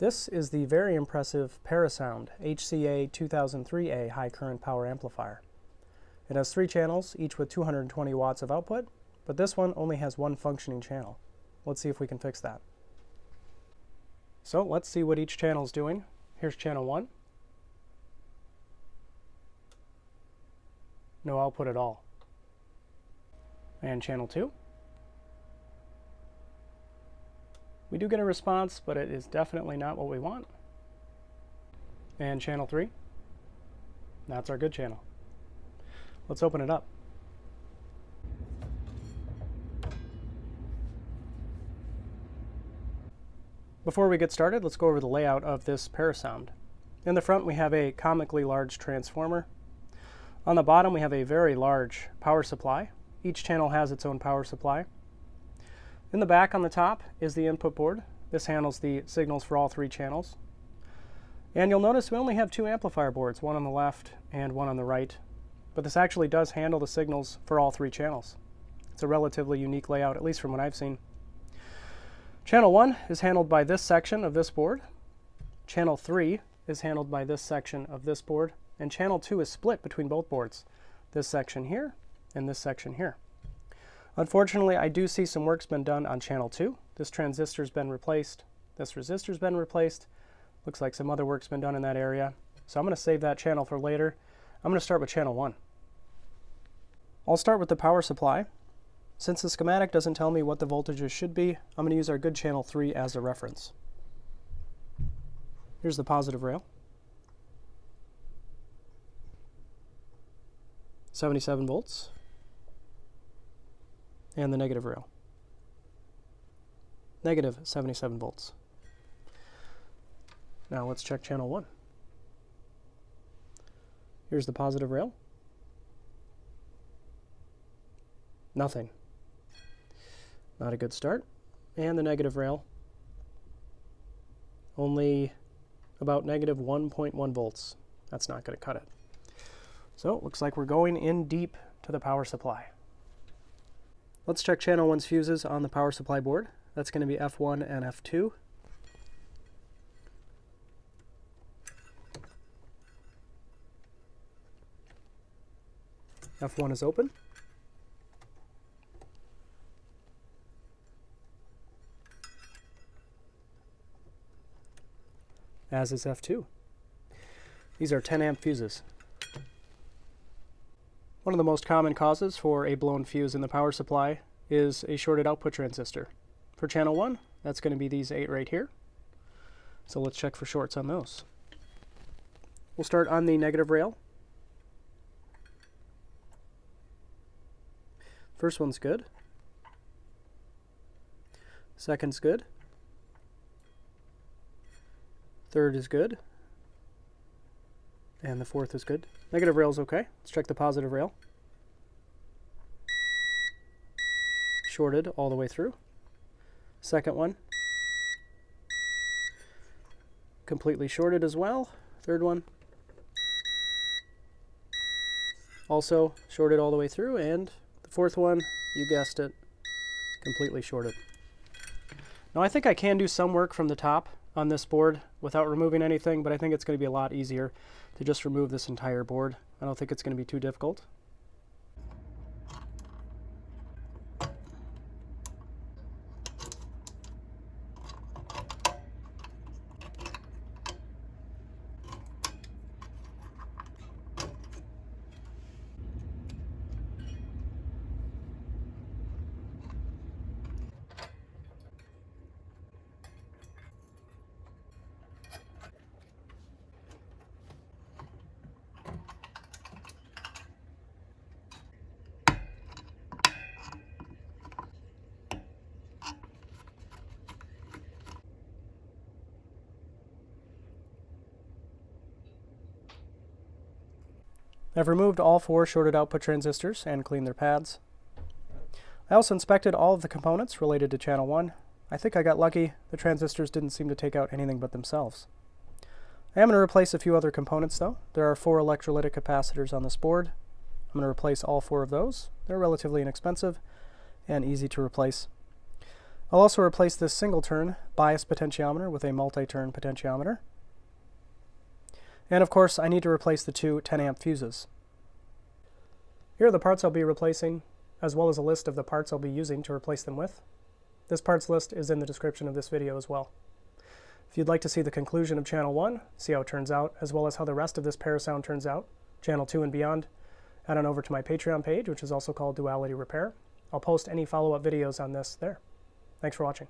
This is the very impressive Parasound HCA2003A high current power amplifier. It has 3 channels, each with 220 watts of output, but this one only has 1 functioning channel. Let's see if we can fix that. So let's see what each channel is doing. Here's channel 1. No output at all. And channel 2. We do get a response, but it is definitely not what we want. And channel 3. That's our good channel. Let's open it up. Before we get started, let's go over the layout of this Parasound. In the front we have a comically large transformer. On the bottom we have a very large power supply. Each channel has its own power supply. In the back on the top is the input board. This handles the signals for all 3 channels. And you'll notice we only have 2 amplifier boards, one on the left and one on the right. But this actually does handle the signals for all 3 channels. It's a relatively unique layout, at least from what I've seen. Channel 1 is handled by this section of this board. Channel 3 is handled by this section of this board. And channel 2 is split between both boards. This section here and this section here. Unfortunately, I do see some work's been done on channel 2. This transistor's been replaced. This resistor's been replaced. Looks like some other work's been done in that area. So I'm going to save that channel for later. I'm going to start with channel 1. I'll start with the power supply. Since the schematic doesn't tell me what the voltages should be, I'm going to use our good channel 3 as a reference. Here's the positive rail. 77 volts. And the negative rail. Negative 77 volts. Now let's check channel 1. Here's the positive rail. Nothing. Not a good start. And the negative rail. Only about negative 1.1 volts. That's not going to cut it. So it looks like we're going in deep to the power supply. Let's check channel 1's fuses on the power supply board. That's going to be F1 and F2. F1 is open. As is F2. These are 10 amp fuses. One of the most common causes for a blown fuse in the power supply is a shorted output transistor. For channel 1, that's going to be these 8 right here. So let's check for shorts on those. We'll start on the negative rail. First one's good. Second's good. Third is good. And the fourth is good. Negative rail's okay. Let's check the positive rail. Shorted all the way through. Second one. Completely shorted as well. Third one. Also shorted all the way through. And the fourth one, you guessed it, completely shorted. Now I think I can do some work from the top on this board without removing anything, but I think it's going to be a lot easier to just remove this entire board. I don't think it's going to be too difficult. I've removed all 4 shorted output transistors and cleaned their pads. I also inspected all of the components related to channel 1. I think I got lucky. The transistors didn't seem to take out anything but themselves. I am going to replace a few other components though. There are 4 electrolytic capacitors on this board. I'm going to replace all 4 of those. They're relatively inexpensive and easy to replace. I'll also replace this single-turn bias potentiometer with a multi-turn potentiometer. And of course, I need to replace the two 10-amp fuses. Here are the parts I'll be replacing, as well as a list of the parts I'll be using to replace them with. This parts list is in the description of this video as well. If you'd like to see the conclusion of Channel 1, see how it turns out, as well as how the rest of this Parasound turns out, Channel 2 and beyond, head on over to my Patreon page, which is also called Duality Repair. I'll post any follow-up videos on this there. Thanks for watching.